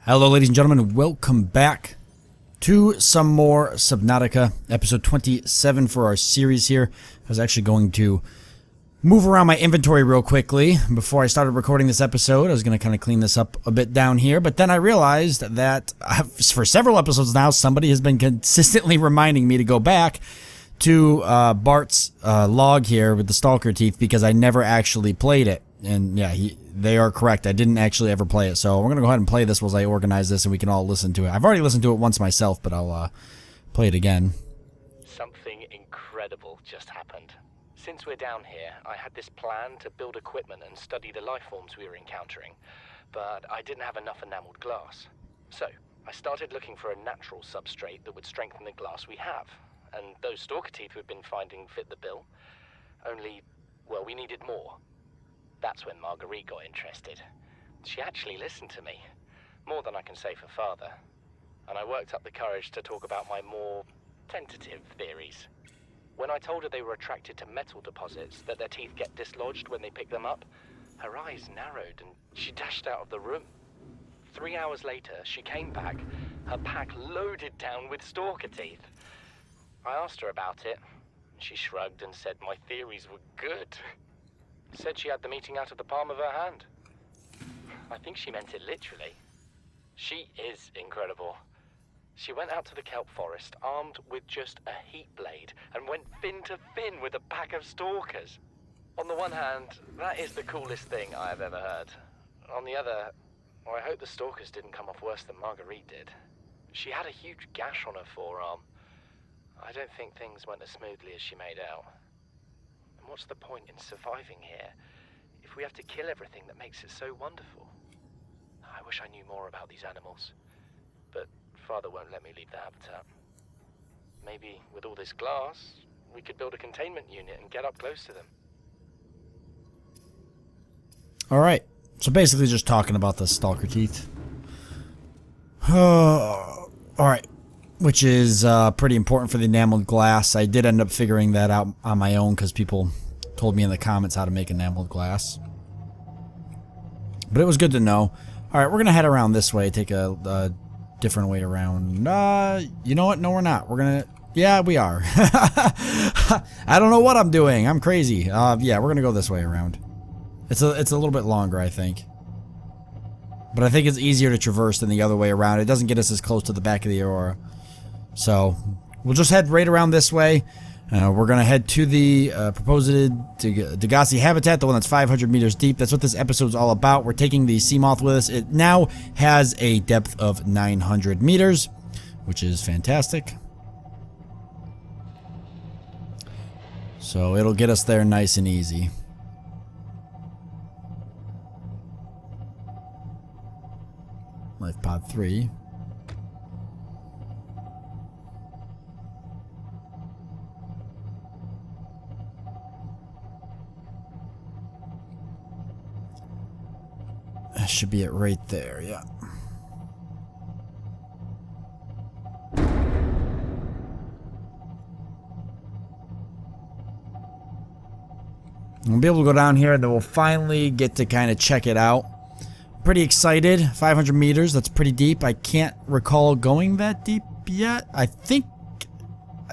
Hello ladies and gentlemen, welcome back to some more Subnautica, episode 27 for our series here. I was actually going to move around my inventory real quickly before I started recording this episode. I was going to kind of clean this up a bit down here, but then I realized that for several episodes now, somebody has been consistently reminding me to go back to Bart's log here with the stalker teeth because I never actually played it. And yeah, they are correct. I didn't actually ever play it. So we're going to go ahead and play this while I organize this and we can all listen to it. I've already listened to it once myself, but I'll play it again. Something incredible just happened. Since we're down here, I had this plan to build equipment and study the life forms we were encountering, but I didn't have enough enameled glass. So I started looking for a natural substrate that would strengthen the glass we have, and those stalker teeth we've been finding fit the bill. Only, well, we needed more. That's when Marguerite got interested. She actually listened to me, more than I can say for father. And I worked up the courage to talk about my more tentative theories. When I told her they were attracted to metal deposits, that their teeth get dislodged when they pick them up, her eyes narrowed and she dashed out of the room. 3 hours later, she came back, her pack loaded down with stalker teeth. I asked her about it. She shrugged and said my theories were good. Said she had the meeting out of the palm of her hand. I think she meant it literally. She is incredible. She went out to the kelp forest armed with just a heat blade and went fin to fin with a pack of stalkers. On the one hand, that is the coolest thing I have ever heard. On the other, well, I hope the stalkers didn't come off worse than Marguerite did. She had a huge gash on her forearm. I don't think things went as smoothly as she made out. And what's the point in surviving here if we have to kill everything that makes it so wonderful? I wish I knew more about these animals, but Father won't let me leave the habitat. Maybe with all this glass, we could build a containment unit and get up close to them. Alright, so basically just talking about the stalker teeth. Alright, which is pretty important for the enameled glass. I did end up figuring that out on my own because people told me in the comments how to make enameled glass. But it was good to know. Alright, we're going to head around this way, take a different way around. You know what? No, we're not. We're going to... Yeah, we are. I don't know what I'm doing. I'm crazy. Yeah, we're going to go this way around. It's a little bit longer, I think. But I think it's easier to traverse than the other way around. It doesn't get us as close to the back of the aurora. So, we'll just head right around this way. We're going to head to the proposed DeGasi habitat, the one that's 500 meters deep. That's what this episode's all about. We're taking the sea moth with us. It now has a depth of 900 meters, which is fantastic. So, it'll get us there nice and easy. Life pod 3. That should be it right there, yeah. We'll be able to go down here and then we'll finally get to kind of check it out. Pretty excited. 500 meters, that's pretty deep. I can't recall going that deep yet. I think...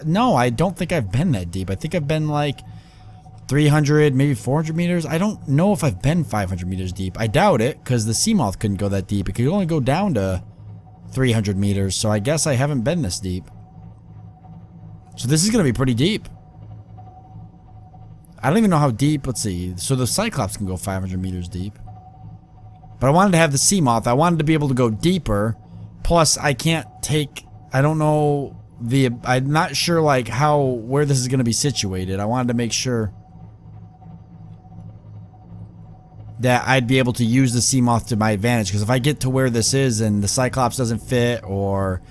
No, I don't think I've been that deep. I think I've been like 300, maybe 400 meters. I don't know if I've been 500 meters deep. I doubt it, because the sea moth couldn't go that deep. It could only go down to 300 meters, so I guess I haven't been this deep. So this is going to be pretty deep. I don't even know how deep. Let's see. So the Cyclops can go 500 meters deep. But I wanted to have the sea moth. I wanted to be able to go deeper. Plus, I can't take... I don't know... I'm not sure, like, where this is going to be situated. I wanted to make sure that I'd be able to use the sea moth to my advantage. Because if I get to where this is and the Cyclops doesn't fit, or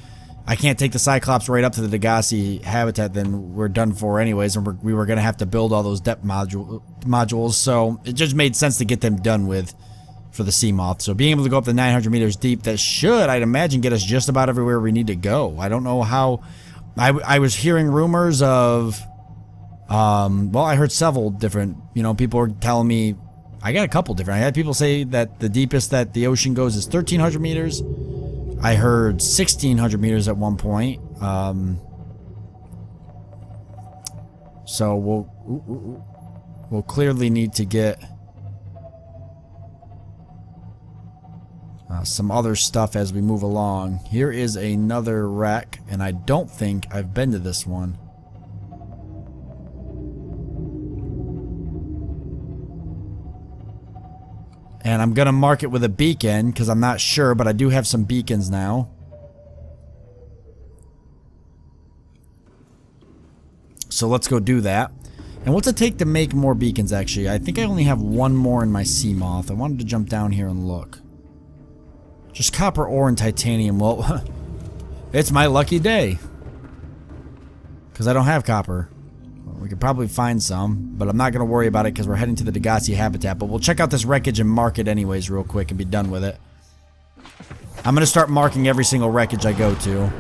I can't take the Cyclops right up to the DeGasi habitat, then we're done for anyways. And we were going to have to build all those depth modules. So it just made sense to get them done with for the sea moth. So being able to go up to 900 meters deep, that should, I'd imagine, get us just about everywhere we need to go. I don't know how... I was hearing rumors of... well, I heard several different... people were telling me... I got a couple different. I had people say that the deepest that the ocean goes is 1,300 meters. I heard 1,600 meters at one point. So we'll clearly need to get some other stuff as we move along. Here is another wreck, and I don't think I've been to this one. And I'm gonna mark it with a beacon because I'm not sure, but I do have some beacons now. So let's go do that. And what's it take to make more beacons, actually? I think I only have one more in my sea moth. I wanted to jump down here and look. Just copper ore and titanium. Well, it's my lucky day. Because I don't have copper. We could probably find some, but I'm not going to worry about it because we're heading to the DeGasi habitat. But we'll check out this wreckage and mark it anyways real quick and be done with it. I'm going to start marking every single wreckage I go to.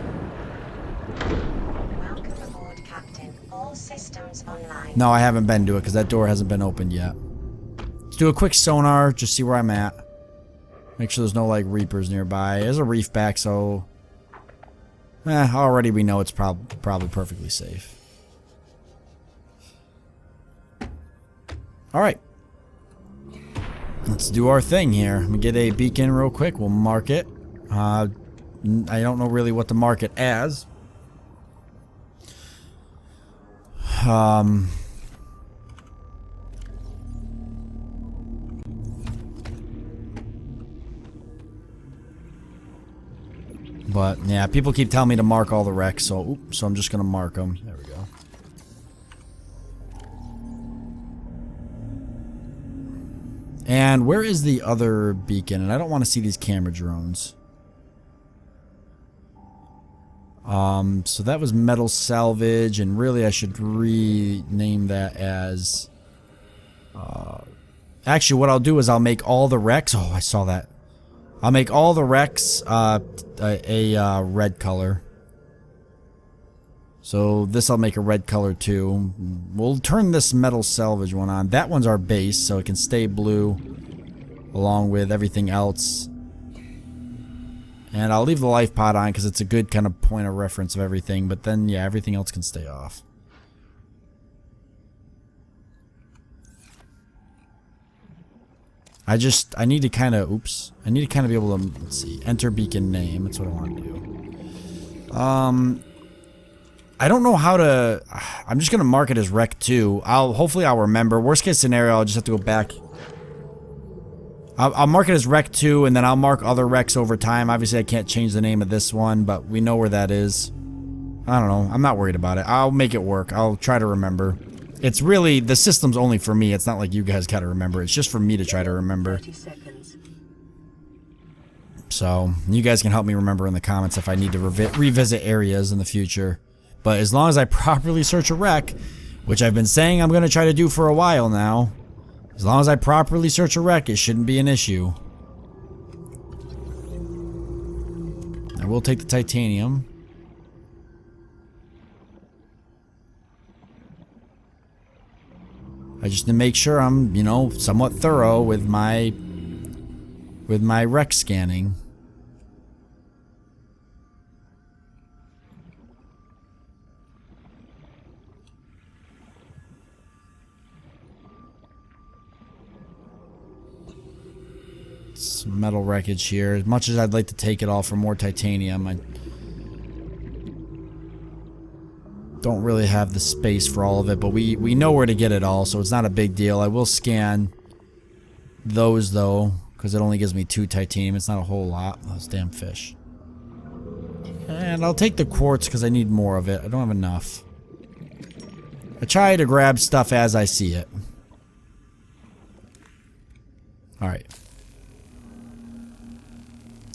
Welcome aboard, Captain. All systems online. No, I haven't been to it because that door hasn't been opened yet. Let's do a quick sonar, just see where I'm at. Make sure there's no, like, reapers nearby. There's a reef back, so... already we know it's probably perfectly safe. Alright. Let's do our thing here. Let me get a beacon real quick. We'll mark it. I don't know really what to mark it as. But yeah, people keep telling me to mark all the wrecks, so I'm just gonna mark them. There we go. And where is the other beacon? And I don't want to see these camera drones. So that was metal salvage, and really I should rename that as... actually, what I'll do is I'll make all the wrecks... Oh, I saw that. I'll make all the wrecks a red color. So this I'll make a red color too. We'll turn this metal salvage one on. That one's our base, so it can stay blue along with everything else. And I'll leave the life pod on because it's a good kind of point of reference of everything. But then, yeah, everything else can stay off. I need to kind of, I need to kind of be able to, let's see, enter beacon name. That's what I want to do. I don't know how to, I'm just going to mark it as Rec 2. Hopefully I'll remember. Worst case scenario, I'll just have to go back. I'll mark it as Rec 2, and then I'll mark other Recs over time. Obviously, I can't change the name of this one, but we know where that is. I don't know. I'm not worried about it. I'll make it work. I'll try to remember. It's really, the system's only for me. It's not like you guys gotta remember. It's just for me to try to remember. 30 seconds. So, you guys can help me remember in the comments if I need to revisit areas in the future. But as long as I properly search a wreck, which I've been saying I'm gonna try to do for a while now, as long as I properly search a wreck, it shouldn't be an issue. I will take the titanium. I just need to make sure I'm, you know, somewhat thorough with my wreck scanning. Some metal wreckage here. As much as I'd like to take it all for more titanium, I don't really have the space for all of it, but we know where to get it all, so it's not a big deal. I will scan those, though, because it only gives me 2 titanium. It's not a whole lot. Those damn fish. And I'll take the quartz because I need more of it. I don't have enough. I try to grab stuff as I see it. Alright.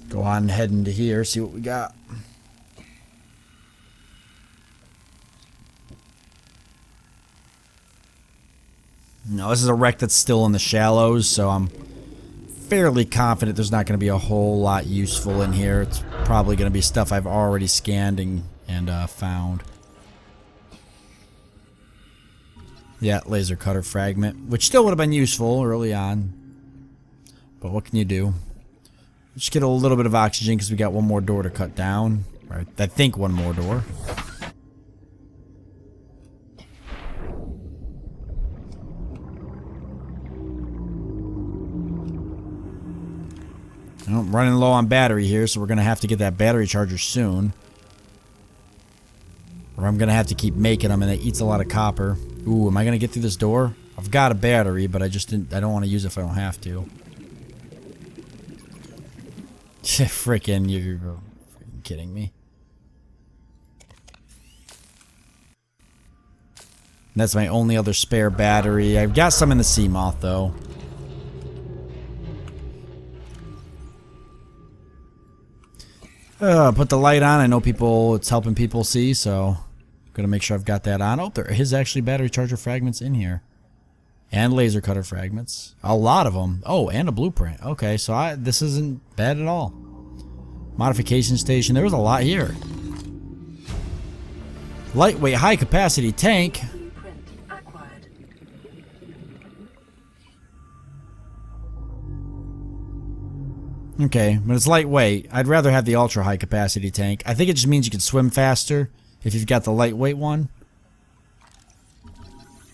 Go on and head into here, see what we got. No, this is a wreck that's still in the shallows, so I'm fairly confident there's not going to be a whole lot useful in here. It's probably going to be stuff I've already scanned and found. Yeah, laser cutter fragment, which still would have been useful early on. But what can you do? Just get a little bit of oxygen because we got one more door to cut down. Or I think one more door. I'm running low on battery here, so we're going to have to get that battery charger soon. Or I'm going to have to keep making them, and it eats a lot of copper. Ooh, am I going to get through this door? I've got a battery, but I don't want to use it if I don't have to. Frickin', you're freaking kidding me. That's my only other spare battery. I've got some in the sea moth, though. Put the light on. I know it's helping people see, so I'm gonna make sure I've got that on. Oh, there is actually battery charger fragments in here. And laser cutter fragments. A lot of them. Oh, and a blueprint. Okay, so this isn't bad at all. Modification station. There was a lot here. Lightweight, high capacity tank. Okay, but it's lightweight. I'd rather have the ultra high capacity tank. I think it just means you can swim faster if you've got the lightweight one.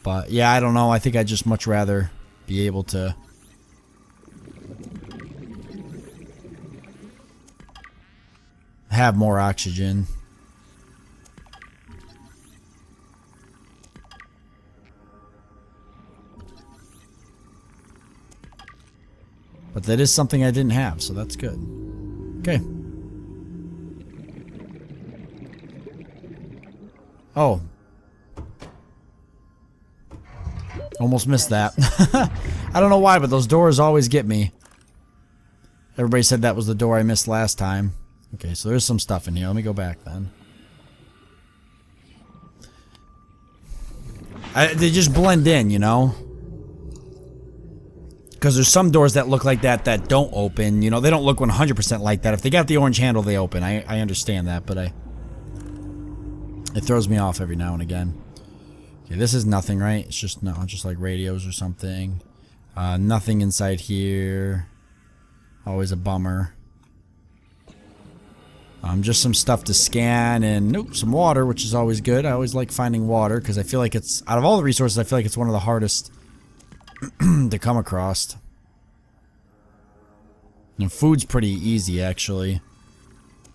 But yeah, I don't know. I think I'd just much rather be able to have more oxygen. But that is something I didn't have, so that's good. Okay. Oh. Almost missed that. I don't know why, but those doors always get me. Everybody said that was the door I missed last time. Okay, so there's some stuff in here. Let me go back then. They just blend in, you know? Because there's some doors that look like that that don't open. You know, they don't look 100% like that. If they got the orange handle, they open. I understand that, but it throws me off every now and again. Okay, this is nothing, right? It's just just like radios or something. Nothing inside here. Always a bummer. Just some stuff to scan and nope, some water, which is always good. I always like finding water because I feel like it's out of all the resources, I feel like it's one of the hardest to come across. And food's pretty easy, actually.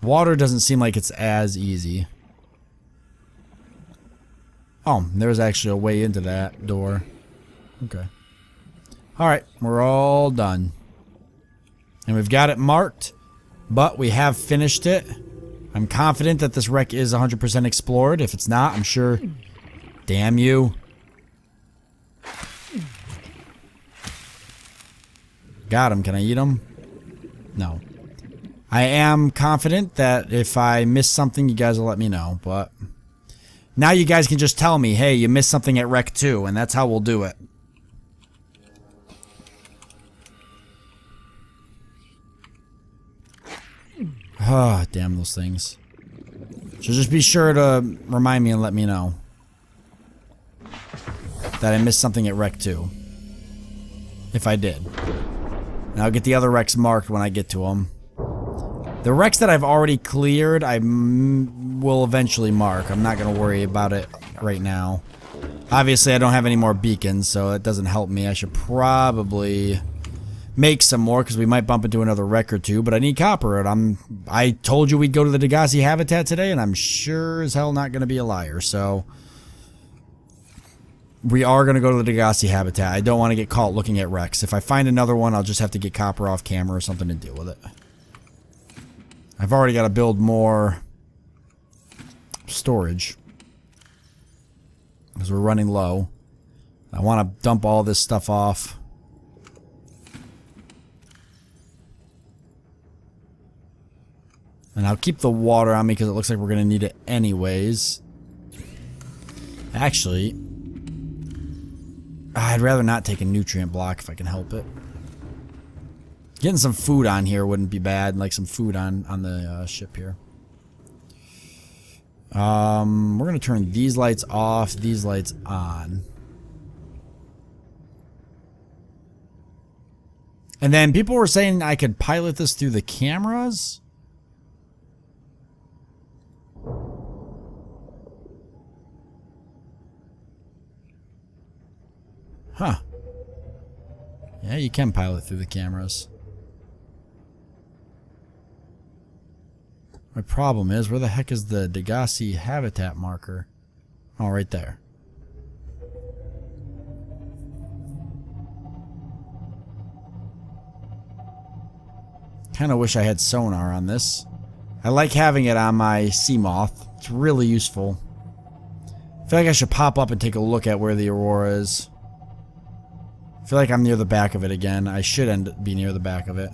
Water doesn't seem like it's as easy. Oh, there's actually a way into that door. Okay. Alright, we're all done. And we've got it marked, but we have finished it. I'm confident that this wreck is 100% explored. If it's not, I'm sure... Damn you. Got him. Can I eat him? No. I am confident that if I miss something, you guys will let me know, but... Now you guys can just tell me, hey, you missed something at Rec 2, and that's how we'll do it. Ah, damn those things. So just be sure to remind me and let me know that I missed something at Rec 2. If I did. And I'll get the other wrecks marked when I get to them. The wrecks that I've already cleared, I will eventually mark. I'm not going to worry about it right now. Obviously, I don't have any more beacons, so it doesn't help me. I should probably make some more, because we might bump into another wreck or two, but I need copper. And I told you we'd go to the DeGasi habitat today, and I'm sure as hell not going to be a liar, so... We are going to go to the DeGasi habitat. I don't want to get caught looking at wrecks. If I find another one, I'll just have to get copper off camera or something to deal with it. I've already got to build more storage because we're running low. I want to dump all this stuff off. And I'll keep the water on me because it looks like we're going to need it anyways. Actually, I'd rather not take a nutrient block if I can help it. Getting some food on here wouldn't be bad, like some food on the ship here. We're gonna turn these lights off, these lights on. And then people were saying I could pilot this through the cameras. Huh. Yeah, you can pilot through the cameras. My problem is, where the heck is the DeGasi habitat marker? Oh, right there. Kind of wish I had sonar on this. I like having it on my sea moth. It's really useful. I feel like I should pop up and take a look at where the Aurora is. I feel like I'm near the back of it again. I should be near the back of it.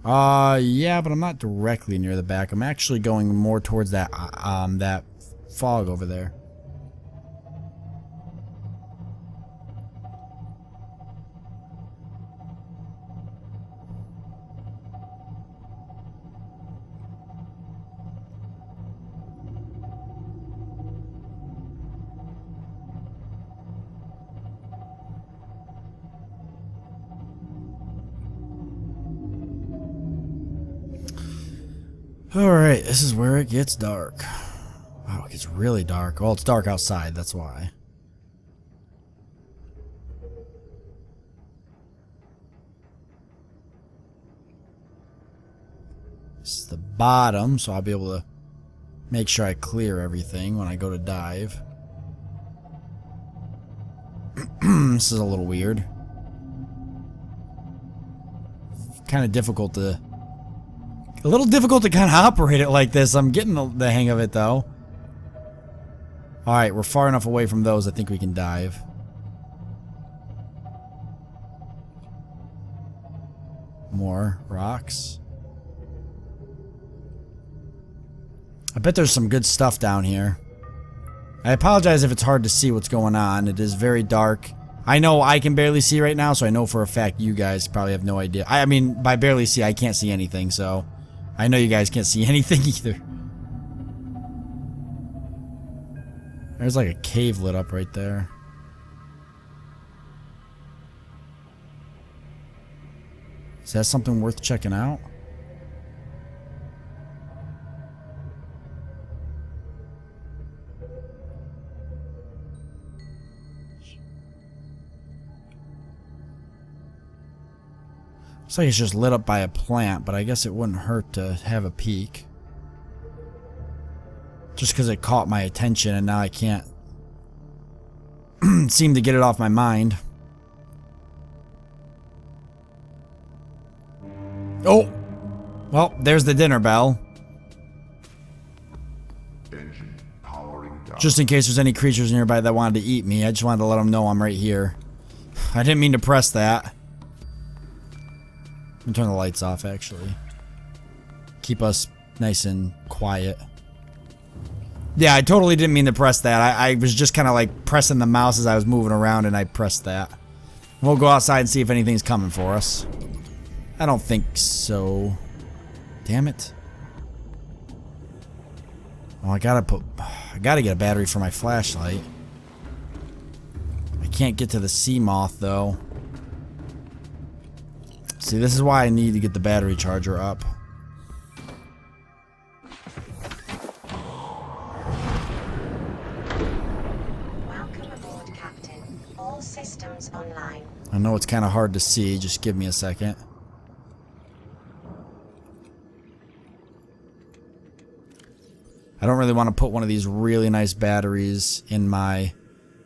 Yeah, but I'm not directly near the back. I'm actually going more towards that that fog over there. Alright, this is where it gets dark. Wow, it gets really dark. Well, it's dark outside, that's why. This is the bottom, so I'll be able to make sure I clear everything when I go to dive. This is a little weird. Kind of difficult to... A little difficult to kind of operate it like this. I'm getting the hang of it, though. Alright, we're far enough away from those. I think we can dive. More rocks. I bet there's some good stuff down here. I apologize if it's hard to see what's going on. It is very dark. I know I can barely see right now, so I know for a fact you guys probably have no idea. I mean, by barely see, I can't see anything, so... I know you guys can't see anything either. There's like a cave lit up right there. Is that something worth checking out? Looks like it's just lit up by a plant, but I guess it wouldn't hurt to have a peek. Just because it caught my attention and now I can't seem to get it off my mind. Oh! Well, there's the dinner bell. Engine powering down. Just in case there's any creatures nearby that wanted to eat me, I just wanted to let them know I'm right here. I didn't mean to press that. I'm gonna turn the lights off, actually. Keep us nice and quiet. Yeah, I totally didn't mean to press that. I was just kind of like pressing the mouse as I was moving around and I pressed that. We'll go outside and see if anything's coming for us. I don't think so. Damn it. Oh, I gotta get a battery for my flashlight. I can't get to the sea moth though. See, this is why I need to get the battery charger up. Welcome aboard, Captain. All systems online. I know it's kind of hard to see. Just give me a second. I don't really want to put one of these really nice batteries in my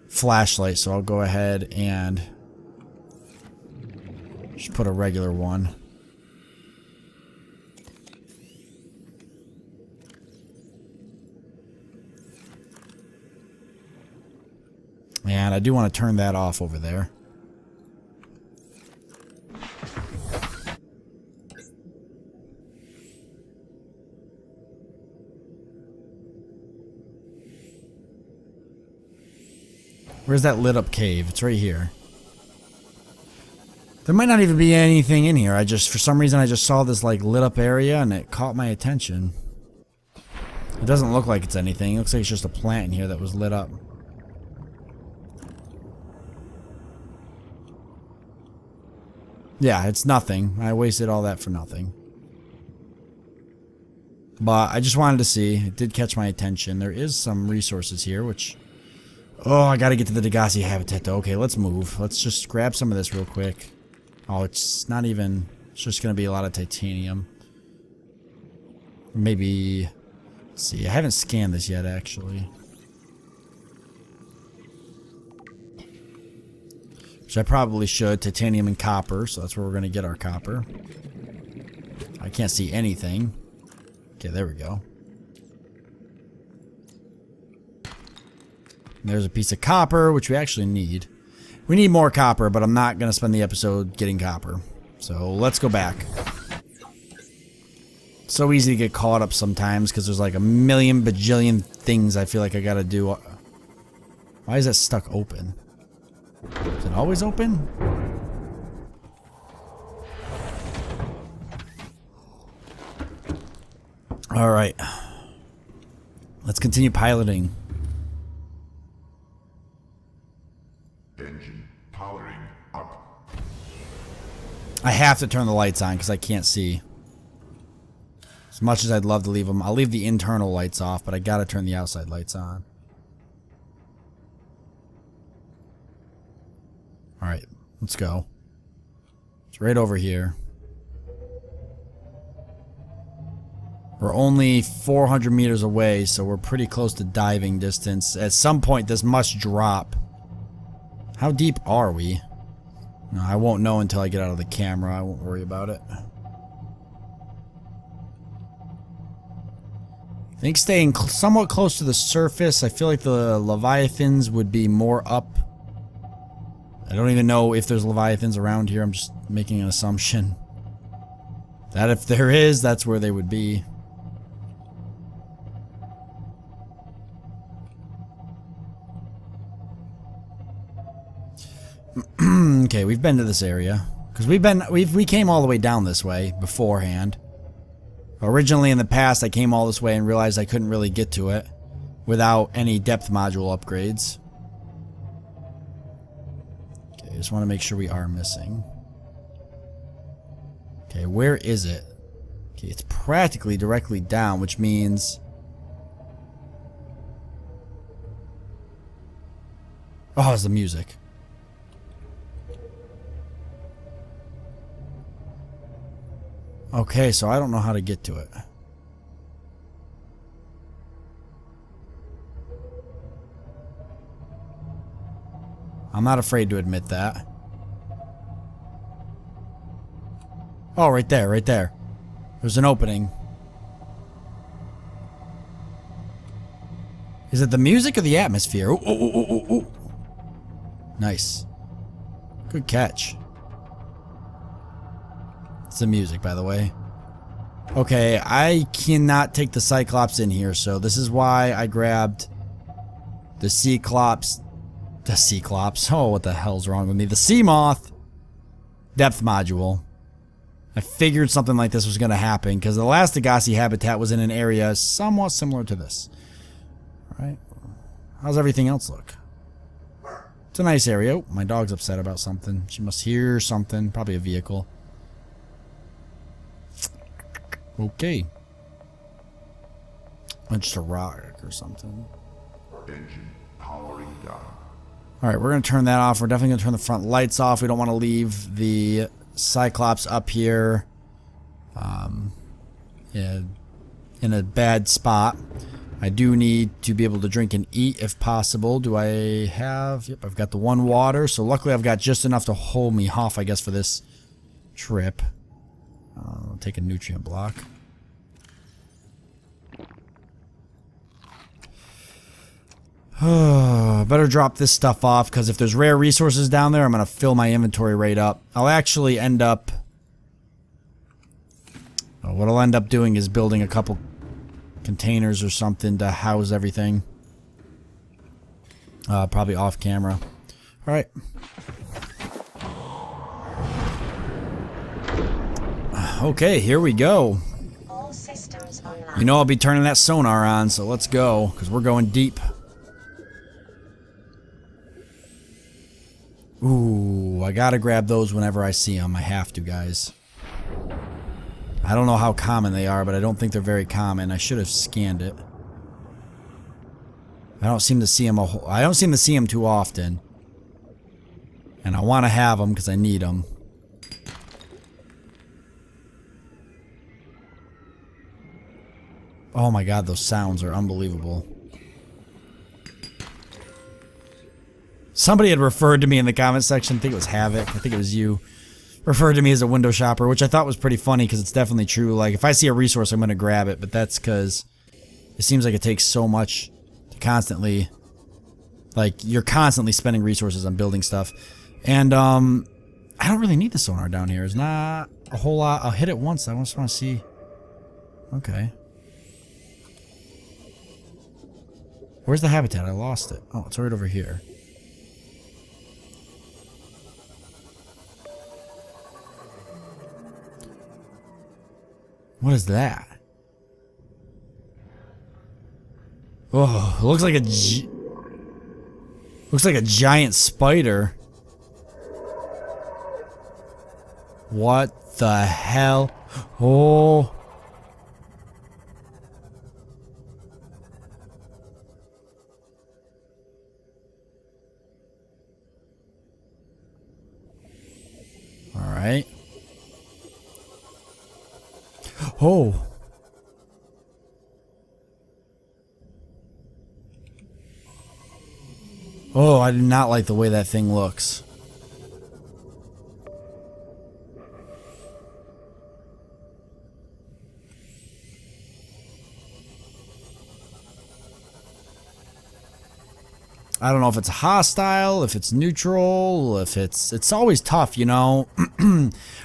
flashlight, so I'll go ahead and just put a regular one. And I do want to turn that off over there. Where's that lit up cave? It's right here. There might not even be anything in here. For some reason, I just saw this like lit up area and it caught my attention. It doesn't look like it's anything. It looks like it's just a plant in here that was lit up. Yeah, it's nothing. I wasted all that for nothing. But I just wanted to see. It did catch my attention. There is some resources here, which... Oh, I gotta get to the DeGasi habitat though. Okay, let's move. Let's just grab some of this real quick. Oh, it's not even... It's just gonna be a lot of titanium. Maybe... Let's see, I haven't scanned this yet, actually. Which I probably should. Titanium and copper, so that's where we're gonna get our copper. I can't see anything. Okay, there we go. And there's a piece of copper, which we actually need. We need more copper, but I'm not going to spend the episode getting copper. So let's go back. So easy to get caught up sometimes because there's like a million bajillion things I feel like I got to do. Why is that stuck open? Is it always open? Alright. Let's continue piloting. Engine powering up. I have to turn the lights on because I can't see. As much as I'd love to leave them, I'll leave the internal lights off, but I gotta turn the outside lights on. Alright, let's go. It's right over here. We're only 400 meters away, so we're pretty close to diving distance. At some point, this must drop. How deep are we? No, I won't know until I get out of the camera. I won't worry about it. I think staying somewhat close to the surface. I feel like the Leviathans would be more up. I don't even know if there's Leviathans around here. I'm just making an assumption. That if there is, that's where they would be. Okay, we've been to this area because we came all the way down this way beforehand. Originally in the past, I came all this way and realized I couldn't really get to it without any depth module upgrades. Okay, I just want to make sure we are missing. Okay, where is it? Okay, it's practically directly down, which means... Oh, it's the music. Okay, so I don't know how to get to it. I'm not afraid to admit that. Oh, right there, right there. There's an opening. Is it the music or the atmosphere? Ooh, ooh, ooh, ooh, ooh. Nice. Good catch. It's the music, by the way. Okay, I cannot take the Cyclops in here, so this is why I grabbed the Cyclops. The Cyclops. Oh, what the hell's wrong with me? The Seamoth depth module. I figured something like this was going to happen because the last DeGasi habitat was in an area somewhat similar to this. Alright. How's everything else look? It's a nice area. Oh, my dog's upset about something. She must hear something. Probably a vehicle. Okay. Just a rock or something. Engine powering down. Alright, we're going to turn that off. We're definitely going to turn the front lights off. We don't want to leave the Cyclops up here yeah, in a bad spot. I do need to be able to drink and eat if possible. Do I have... Yep, I've got the one water. So luckily I've got just enough to hold me off, I guess, for this trip. I'll take a nutrient block. Better drop this stuff off because if there's rare resources down there, I'm going to fill my inventory right up. I'll actually end up... what I'll end up doing is building a couple containers or something to house everything. Probably off camera. Alright. Okay, here we go. All systems online. You know I'll be turning that sonar on, so let's go, because we're going deep. Ooh, I gotta grab those whenever I see them. I have to, guys. I don't know how common they are, but I don't think they're very common. I should have scanned it. I don't seem to see them. I don't seem to see them too often. And I want to have them because I need them. Oh my god, those sounds are unbelievable. Somebody had referred to me in the comment section. I think it was Havoc. I think it was you. Referred to me as a window shopper, which I thought was pretty funny because it's definitely true. Like, if I see a resource, I'm going to grab it. But that's because it seems like it takes so much to constantly... Like, you're constantly spending resources on building stuff. And, I don't really need the sonar down here. It's not a whole lot. I'll hit it once. I just want to see... Okay. Where's the habitat? I lost it. Oh, it's right over here. What is that? Oh, it looks like a giant spider. What the hell? Oh. All right. Oh. Oh, I do not like the way that thing looks. I don't know if it's hostile, if it's neutral, if it's always tough, you know.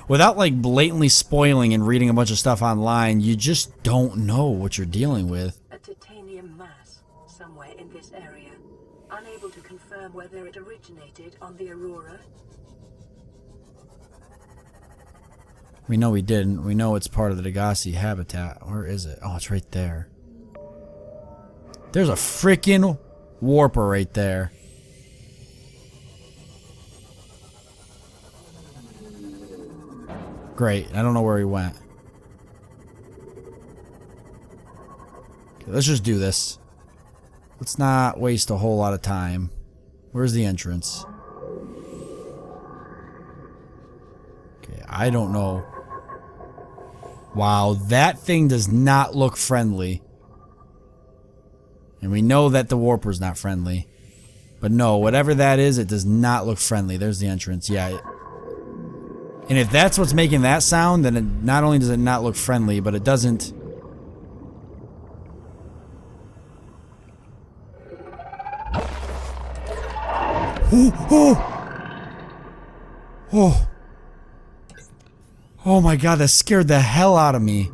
Without like blatantly spoiling and reading a bunch of stuff online, you just don't know what you're dealing with. A titanium mass somewhere in this area. Unable to confirm whether it originated on the Aurora. We know we didn't. We know it's part of the DeGasi habitat. Where is it? Oh, it's right there. There's a freaking warper right there. Great. I don't know where he went. Okay, let's just do this. Let's not waste a whole lot of time. Where's the entrance? Okay, I don't know. Wow, that thing does not look friendly. And we know that the warper's not friendly. But no, whatever that is, it does not look friendly. There's the entrance. Yeah. And if that's what's making that sound, then it, not only does it not look friendly, but it doesn't... Oh! Oh! Oh! Oh my god, that scared the hell out of me.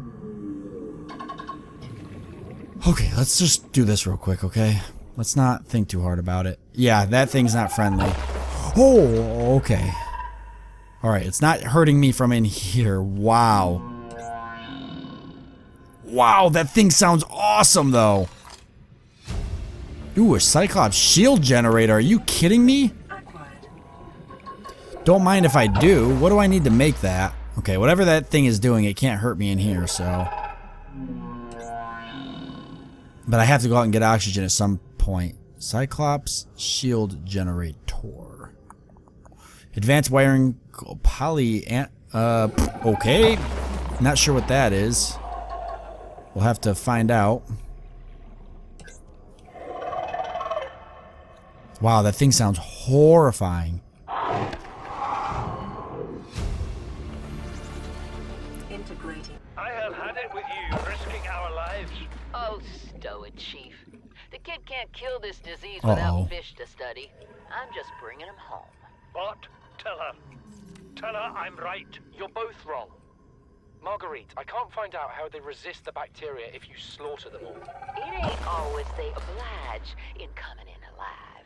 Okay, let's just do this real quick, okay? Let's not think too hard about it. Yeah, that thing's not friendly. Oh, okay. Alright, it's not hurting me from in here. Wow. Wow, that thing sounds awesome, though. Ooh, a Cyclops shield generator. Are you kidding me? Don't mind if I do. What do I need to make that? Okay, whatever that thing is doing, it can't hurt me in here, so... But I have to go out and get oxygen at some point. Cyclops shield generator. Advanced wiring okay. Not sure what that is. We'll have to find out. Wow, that thing sounds horrifying. Integrating. I have had it with you, risking our lives. Oh, stow it, Chief. The kid can't kill this disease without fish to study. I'm just bringing him home. Bart, tell her. Tell her I'm right. You're both wrong. Marguerite, I can't find out how they resist the bacteria if you slaughter them all. It ain't always they oblige in coming in alive.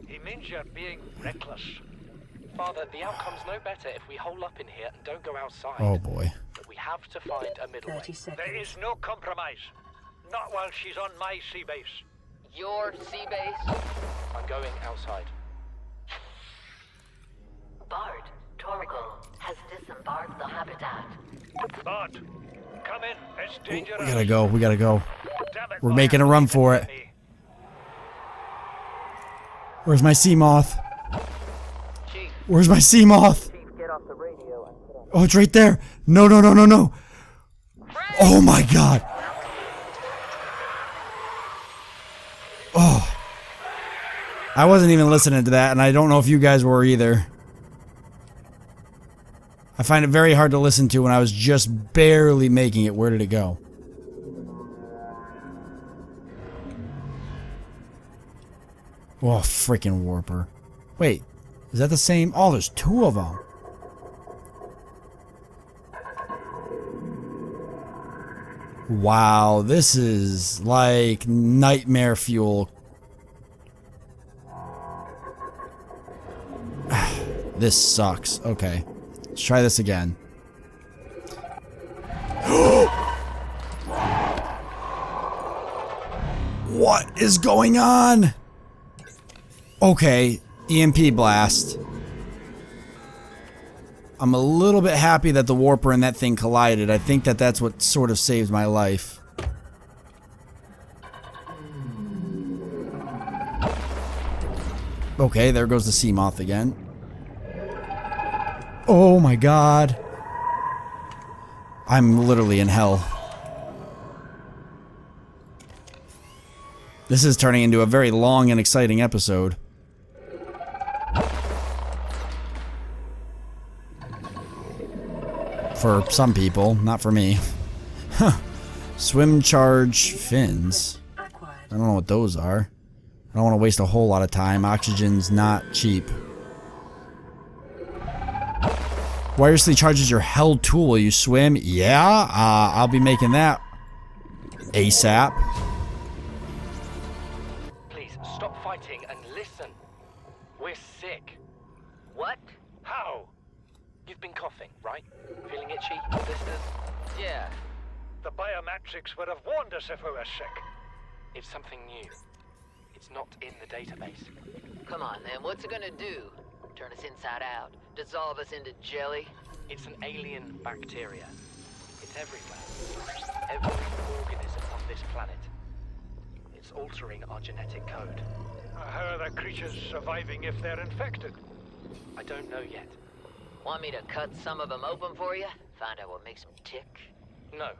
He means you're being reckless. Father, the outcome's no better if we hole up in here and don't go outside. Oh boy. But we have to find a middle way. 30 seconds. There is no compromise. Not while she's on my sea base. Your sea base? I'm going outside. Bart, Torgal, has disembarked the habitat. Bart, come in. It's dangerous. We gotta go. We gotta go. Damn it, We're Bart, making a run for it. me. Where's my sea moth? Chief, Where's my sea moth? Get off the radio and put on. Oh, it's right there. No, no, no, no, no. Oh my god. Oh. I wasn't even listening to that, and I don't know if you guys were either. I find it very hard to listen to when I was just barely making it. Where did it go? Oh, freaking warper. Wait, is that the same? Oh, there's two of them. Wow, this is like nightmare fuel. This sucks. Okay. Let's try this again. What is going on? Okay, EMP blast. I'm a little bit happy that the warper and that thing collided. I think that that's what sort of saved my life. Okay, there goes the sea moth again. Oh my god. I'm literally in hell. This is turning into a very long and exciting episode. For some people, not for me. Huh. Swim charge fins. I don't know what those are. I don't want to waste a whole lot of time. Oxygen's not cheap. Wirelessly charges your held tool while you swim. Yeah, I'll be making that ASAP. Please stop fighting and listen. We're sick. what? How? You've been coughing, right? Feeling itchy, blisters? Yeah. The biometrics would have warned us if we were sick. It's something new. It's not in the database. Come on, then. What's it gonna do? Turn us inside out? Dissolve us into jelly? It's an alien bacteria. It's everywhere. Every organism on this planet. It's altering our genetic code. How are the creatures surviving if they're infected? I don't know yet. Want me to cut some of them open for you? Find out what makes them tick? No.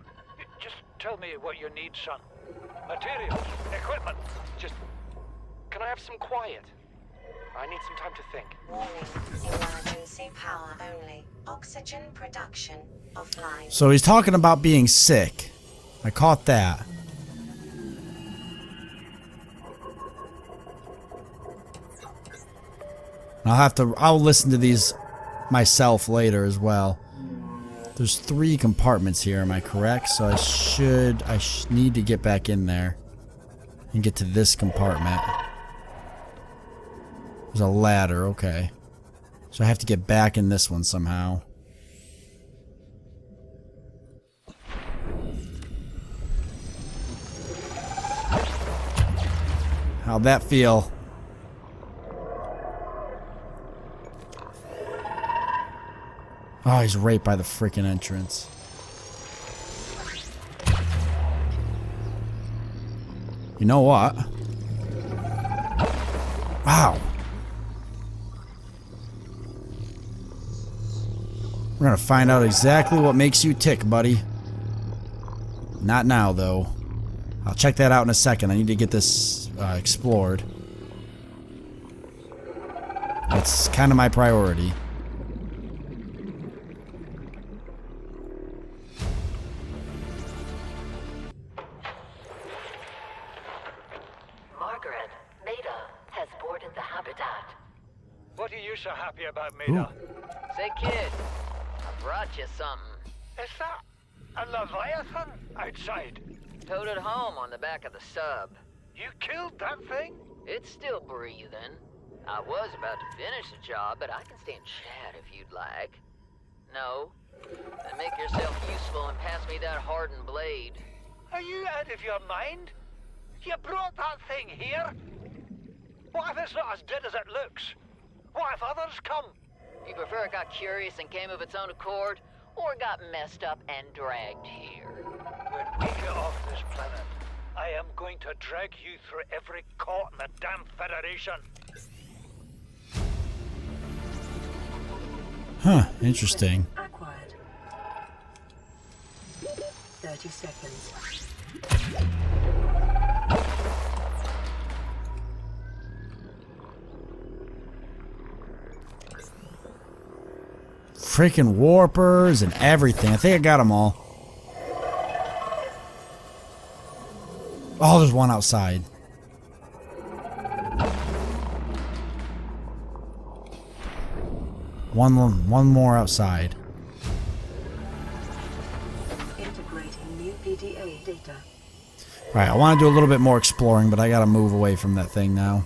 Just tell me what you need, son. Materials, equipment. Just... Can I have some quiet? I need some time to think. Warning. Emergency power only. Oxygen production offline. So he's talking about being sick. I caught that. I'll listen to these myself later as well. There's 3 compartments here, am I correct? So I need to get back in there and get to this compartment. There's a ladder, okay. So I have to get back in this one somehow. How'd that feel? Oh, he's right by the freaking entrance. You know what? Wow. We're gonna find out exactly what makes you tick, buddy. Not now, though. I'll check that out in a second. I need to get this explored. It's kind of my priority. Margaret, Maida has boarded the habitat. What are you so happy about, Maida? Say, kid, I brought you something. Is that a Leviathan outside? Towed it home on the back of the sub. You killed that thing? It's still breathing. I was about to finish the job, but I can stay and chat if you'd like. No? Then make yourself useful and pass me that hardened blade. Are you out of your mind? You brought that thing here? What if it's not as dead as it looks? What if others come? You prefer it got curious and came of its own accord, or got messed up and dragged here? When we get off this planet, I am going to drag you through every court in the damn Federation. Huh, interesting. Acquired. 30 seconds. Freaking warpers and everything. I think I got them all. Oh, there's one outside. One more outside. Integrating new PDA data. Alright, I want to do a little bit more exploring, but I gotta move away from that thing now.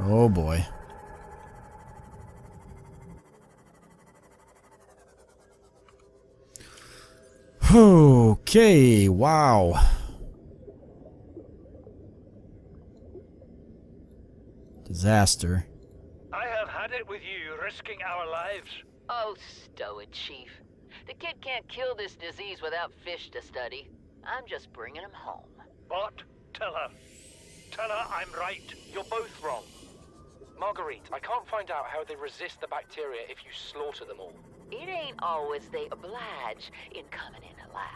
Oh boy. Okay, wow. Disaster. I have had it with you, risking our lives. Oh, stow it, Chief. The kid can't kill this disease without fish to study. I'm just bringing him home. Bart, tell her. Tell her I'm right. You're both wrong. Marguerite, I can't find out how they resist the bacteria if you slaughter them all. It ain't always they oblige in coming in alive.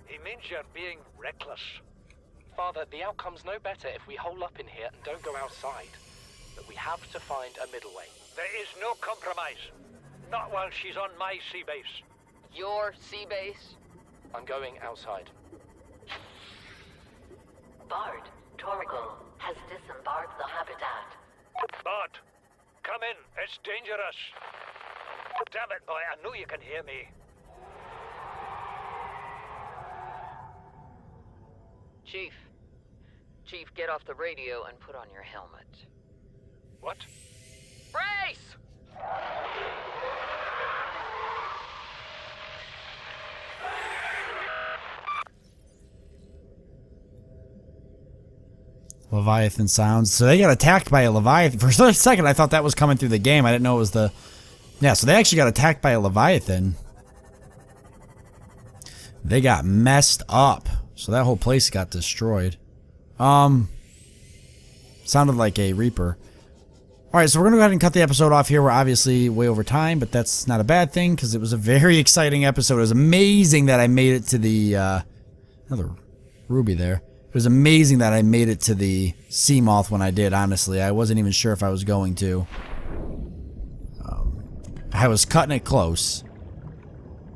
He means you're being reckless. Father, the outcome's no better if we hole up in here and don't go outside. But we have to find a middle way. There is no compromise. Not while she's on my sea base. Your sea base? I'm going outside. Bart, Torgal has disembarked the habitat. Bart, come in. It's dangerous. Damn it, boy. I know you can hear me. Chief, get off the radio and put on your helmet. What? Brace! Leviathan sounds. So they got attacked by a Leviathan. For a second, I thought that was coming through the game. I didn't know it was the... Yeah, so they actually got attacked by a Leviathan. They got messed up. So that whole place got destroyed. Sounded like a Reaper. Alright, so we're going to go ahead and cut the episode off here. We're obviously way over time, but that's not a bad thing because it was a very exciting episode. It was amazing that I made it to the... another ruby there. It was amazing that I made it to the sea moth when I did, honestly. I wasn't even sure if I was going to. I was cutting it close.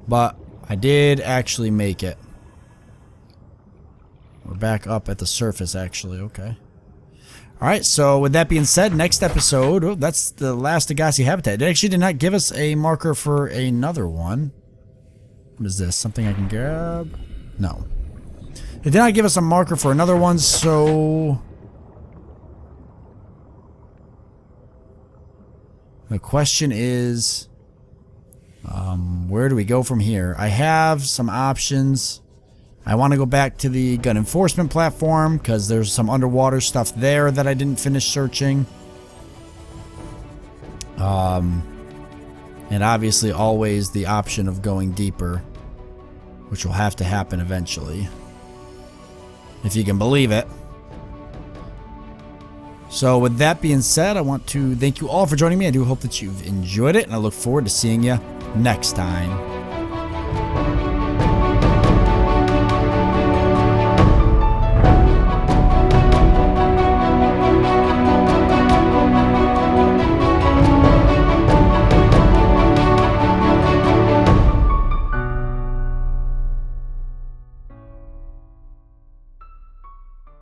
But I did actually make it. We're back up at the surface, actually. Okay. Alright, so with that being said, next episode... Oh, that's the last DeGasi habitat. It actually did not give us a marker for another one. What is this? Something I can grab? No. It did not give us a marker for another one, so... The question is... where do we go from here? I have some options. I want to go back to the gun enforcement platform, because there's some underwater stuff there that I didn't finish searching. And obviously always the option of going deeper, which will have to happen eventually. If you can believe it. So with that being said, I want to thank you all for joining me. I do hope that you've enjoyed it, and I look forward to seeing you next time.